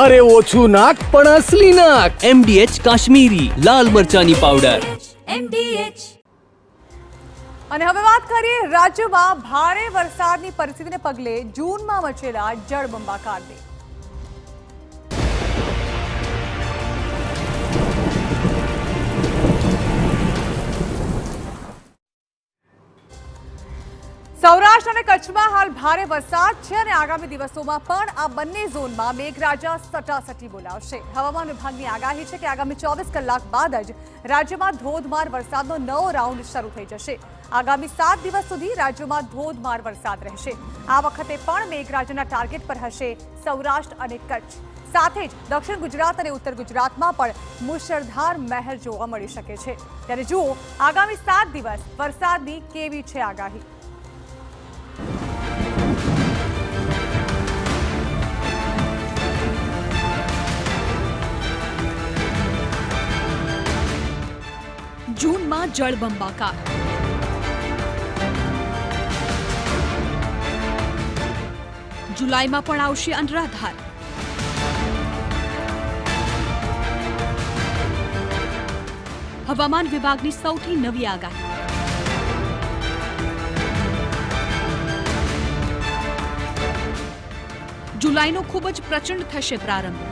અરે ઓછું નાક પણ અસલી નાક. MDH કાશ્મીરી લાલ મરચાની પાવડર. MDH. અને હવે વાત કરીએ રાજ્યમાં ભારે વરસાદની પરિસ્થિતિને પગલે જૂનમાં મચેલા જળબંબાકારને. સૌરાષ્ટ્ર અને કચ્છમાં હાલ ભારે વરસાદ છે અને આગામી દિવસોમાં પણ આ બંને ઝોનમાં મેઘરાજા સટાસટી બોલાવશે. હવામાન વિભાગની આગાહી છે કે આગામી 24 કલાક બાદ જ રાજ્યમાં ધોધમાર વરસાદનો નવો રાઉન્ડ શરૂ થઈ જશે. આગામી 7 દિવસ સુધી રાજ્યમાં ધોધમાર વરસાદ રહેશે. આ વખતે પણ મેઘરાજાના ટાર્ગેટ પર હશે સૌરાષ્ટ્ર અને કચ્છ. સાથે જ દક્ષિણ ગુજરાત અને ઉત્તર ગુજરાતમાં પણ મુશળધાર મહેર જોવા મળી શકે છે. ત્યારે જુઓ આગામી 7 દિવસ વરસાદની કેવી છે આગાહી. જૂનમાં જળબંબાકાર, જુલાઈમાં પણ આવશે અનરાધાર. હવામાન વિભાગની સૌથી નવી આગાહી. જુલાઈનો ખૂબ જ પ્રચંડ થશે પ્રારંભ.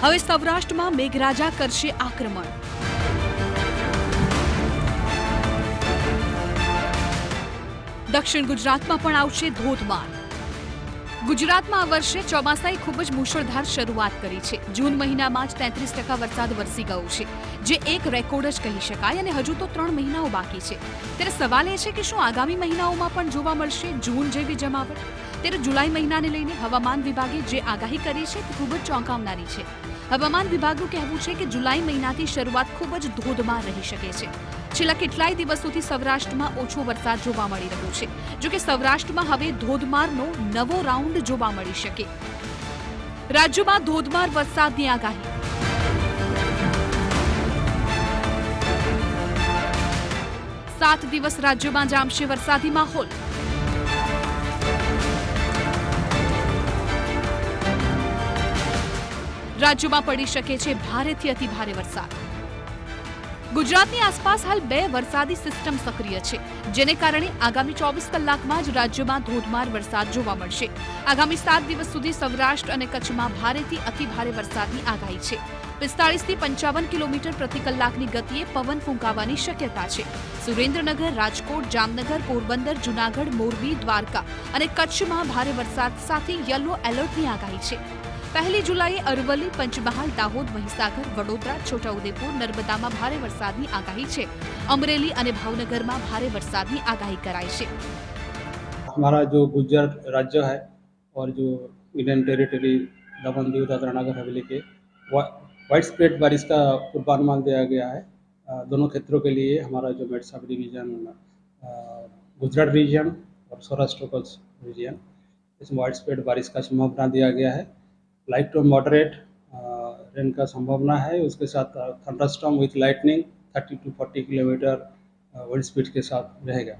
હવે સૌરાષ્ટ્રમાં મેઘરાજા કરશે આક્રમણ. દક્ષિણ ગુજરાતમાં પણ આવશે ધોધમાર. ગુજરાતમાં આ વર્ષે ચોમાસાએ ખૂબ જ મુશળધાર શરૂઆત કરી છે. જૂન મહિનામાં જ 33% વરસાદ વરસી ગયો છે, જે એક રેકોર્ડ જ કહી શકાય. અને હજુ તો 3 મહિનાઓ બાકી છે. ત્યારે સવાલ એ છે કે શું આગામી મહિનાઓમાં પણ જોવા મળશે જૂન જેવી જમાવટ? ત્યારે જુલાઈ મહિનાને લઈને હવામાન વિભાગે જે આગાહી કરી છે તે ખૂબ જ ચોંકાવનારી છે. હવામાન વિભાગનું કહેવું છે કે જુલાઈ મહિનાથી શરૂઆત ખૂબ જ ધોધમાર રહી શકે છે. છેલ્લા કેટલાય દિવસોથી સૌરાષ્ટ્રમાં ઓછો વરસાદ જોવા મળી રહ્યો છે. જોકે સૌરાષ્ટ્રમાં હવે ધોધમારનો નવો રાઉન્ડ જોવા મળી શકે. રાજ્યમાં ધોધમાર વરસાદની આગાહી. 7 દિવસ રાજ્યમાં જામશે વરસાદી માહોલ. રાજ્યમાં પડી શકે છે ભારેથી અતિ ભારે વરસાદ. ગુજરાતની આસપાસ હાલ 2 વરસાદી સિસ્ટમ સક્રિય છે, જેને કારણે આગામી 24 કલાકમાં જ રાજ્યમાં ધોધમાર વરસાદ જોવા મળશે. આગામી 7 દિવસ સુધી સૌરાષ્ટ્ર અને કચ્છમાં ભારેથી અતિ ભારે વરસાદની આગાહી છે. 45 થી 55 કિલોમીટર પ્રતિ કલાકની ગતિએ પવન ફૂંકાવાની શક્યતા છે. સુરેન્દ્રનગર, રાજકોટ, જામનગર, પોરબંદર, જૂનાગઢ, મોરબી, દ્વારકા અને કચ્છમાં ભારે વરસાદ સાથે યલો એલર્ટની આગાહી છે. 1 જુલાઈએ અરવલ્લી, પંચમહાલ, દાહોદ, મહીસાગર, વડોદરા, છોટાઉદેપુર, નર્મદામાં ભારે વરસાદની આગાહી છે. અમરેલી અને ભાવનગરમાં ભારે વરસાદની આગાહી કરાઈ છે. हमारा जो गुजरात राज्य है और जो इंडियन टेरिटरी दमन दीव दादरा नगर हवेली के वाइड स्प्रेड बारिश का पूर्वानुमान दिया गया है. दोनों क्षेत्रों के लिए हमारा जो met sub division Gujarat reason और सौराष्ट्र कच्छ रीजन, इसमें वाइड स्प्रेड बारिश का संभावना दिया गया है. लाइट टू मॉडरेट रेन का संभावना है. उसके साथ thunderstorm with lightning 30 to 40 kilometre wind speed के साथ रहेगा.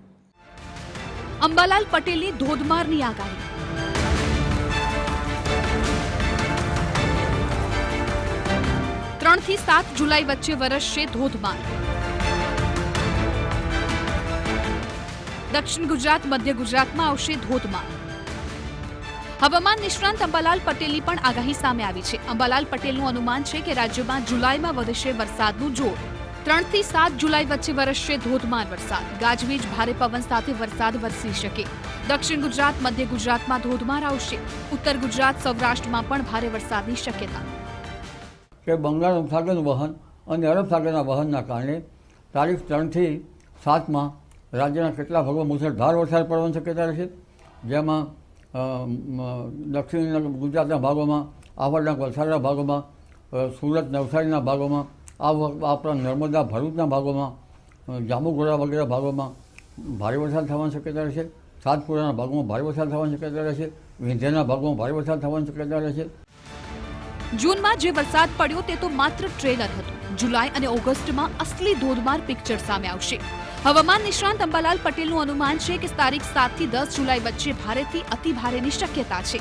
અંબાલાલ પટેલની ધોધમારની આગાહી. 3 થી 7 જુલાઈ વચ્ચે વરસશે ધોધમાર. દક્ષિણ ગુજરાત, મધ્ય ગુજરાતમાં આવશે ધોધમાર. હવામાન નિષ્ણાંત અંબાલાલ પટેલની પણ આગાહી સામે આવી છે. અંબાલાલ પટેલનું અનુમાન છે કે રાજ્યમાં જુલાઈમાં વધશે વરસાદનું જોર. 3 થી 7 જુલાઈ વચ્ચે વરસશે ધોધમાર વરસાદ. ગાજવીજ, ભારે પવન સાથે વરસાદ વરસી શકે. દક્ષિણ ગુજરાત, મધ્ય ગુજરાતમાં ધોધમાર આવશે. ઉત્તર ગુજરાત, સૌરાષ્ટ્રમાં પણ ભારે વરસાદની શક્યતા. કે બંગાળ ઉપસાગરનું વહન અને અરબ સાગરના વહનના કારણે તારીખ 3 થી 7માં રાજ્યના કેટલા ભાગોમાં મુશળધાર વરસાદ પડવાની શક્યતા રહેશે. જેમાં દક્ષિણ ગુજરાતના ભાગોમાં, આવડના વલસાડના ભાગોમાં, સુરત, નવસારીના ભાગોમાં, આપણા નર્મદા, ભરૂચના ભાગોમાં, જાંબુઘોડા વગેરે ભાગોમાં ભારે વરસાદ થવાની શક્યતા રહેશે. સાતપુરાના ભાગોમાં ભારે વરસાદ થવાની શક્યતા રહેશે. વિંધ્યાના ભાગોમાં ભારે વરસાદ થવાની શક્યતા રહેશે. જૂનમાં જે વરસાદ પડ્યો તે તો માત્ર ટ્રેલર હતું. જુલાઈ અને ઓગસ્ટમાં અસલી ધોધમાર પિક્ચર સામે આવશે. હવામાન નિષ્ણાંત અંબાલાલ પટેલનું અનુમાન છે કે તારીખ 7 થી 10 જુલાઈ વચ્ચે ભારેથી અતિ ભારેની શક્યતા છે.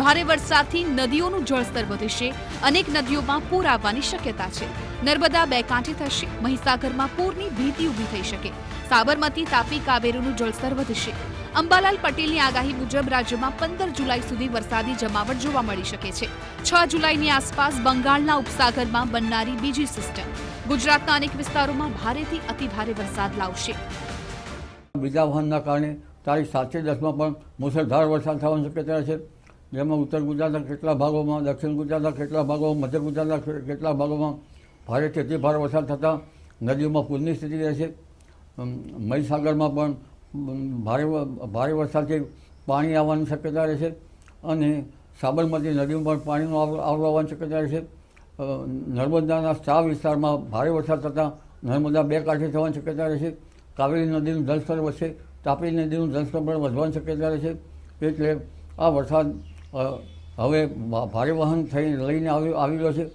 ભારે વરસાદથી નદીઓનું જળસ્તર વધશે. અનેક નદીઓમાં પૂર આવવાની શક્યતા છે. નર્મદા બે કાંઠે થશે. મહીસાગરમાં પૂરની ભીતિ ઊભી થઈ શકે. સાબરમતી, તાપી, કાવેરીનું જળસ્તર વધશે. અંબાલાલ પટેલની આગાહી મુજબ રાજ્યમાં 15 જુલાઈ સુધી વરસાદી જમાવટ જોવા મળી શકે છે. 6 જુલાઈની આસપાસ બંગાળના ઉપસાગરમાં બનનારી બીજી સિસ્ટમ ગુજરાતના અનેક વિસ્તારોમાં ભારેથી અતિ ભારે વરસાદ લાવશે. બીજા વહનના કારણે તારીખ 7 થી 10માં પણ મુશળધાર વરસાદ થવાની શક્યતા છે, જેમાં ઉત્તર ગુજરાતના કેટલાક ભાગોમાં, દક્ષિણ ગુજરાતના કેટલાક ભાગોમાં, મધ્ય ગુજરાતના કેટલાક ભાગોમાં ભારેથી અતિ ભારે વરસાદ થતાં નદીઓમાં પૂરની સ્થિતિ રહેશે. મહીસાગરમાં પણ ભારે વરસાદથી પાણી આવવાની શક્યતા રહેશે અને સાબરમતી નદીમાં પણ પાણીનો આવવાની શક્યતા રહેશે. નર્મદાના સ્ટાર વિસ્તારમાં ભારે વરસાદ થતાં નર્મદા બે કાંઠે થવાની શક્યતા રહેશે. કાવેરી નદીનું જળસ્તર વધશે. તાપી નદીનું જળસ્તર પણ વધવાની શક્યતા રહેશે. એટલે આ વરસાદ હવે ભારે વહન થઈ લઈને આવી રહ્યો છે.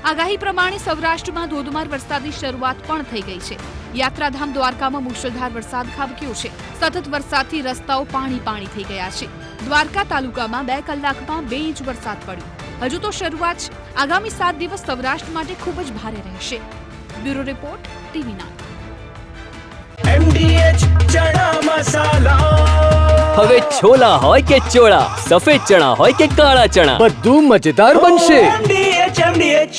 આગાહી પ્રમાણે સૌરાષ્ટ્રમાં ધોધમાર વરસાદની શરૂઆત પણ થઈ ગઈ છે. યાત્રાધામ દ્વારકામાં મુશળધાર વરસાદ ખાબક્યો છે. સતત વરસાદથી રસ્તાઓ પાણી થઈ ગયા છે. દ્વારકા તાલુકામાં 2 કલાકમાં 2 ઇંચ વરસાદ પડ્યો. હજુ તો શરૂઆત છે. આગામી 7 દિવસ સૌરાષ્ટ્ર માટે ખૂબ જ ભારે રહેશે. Bureau report, TV9. MDH ચણા મસાલા. હવે છોલા હોય કે ચોળા, સફેદ ચણા હોય કે કાળા ચણા, બધું મજેદાર બનશે. MDH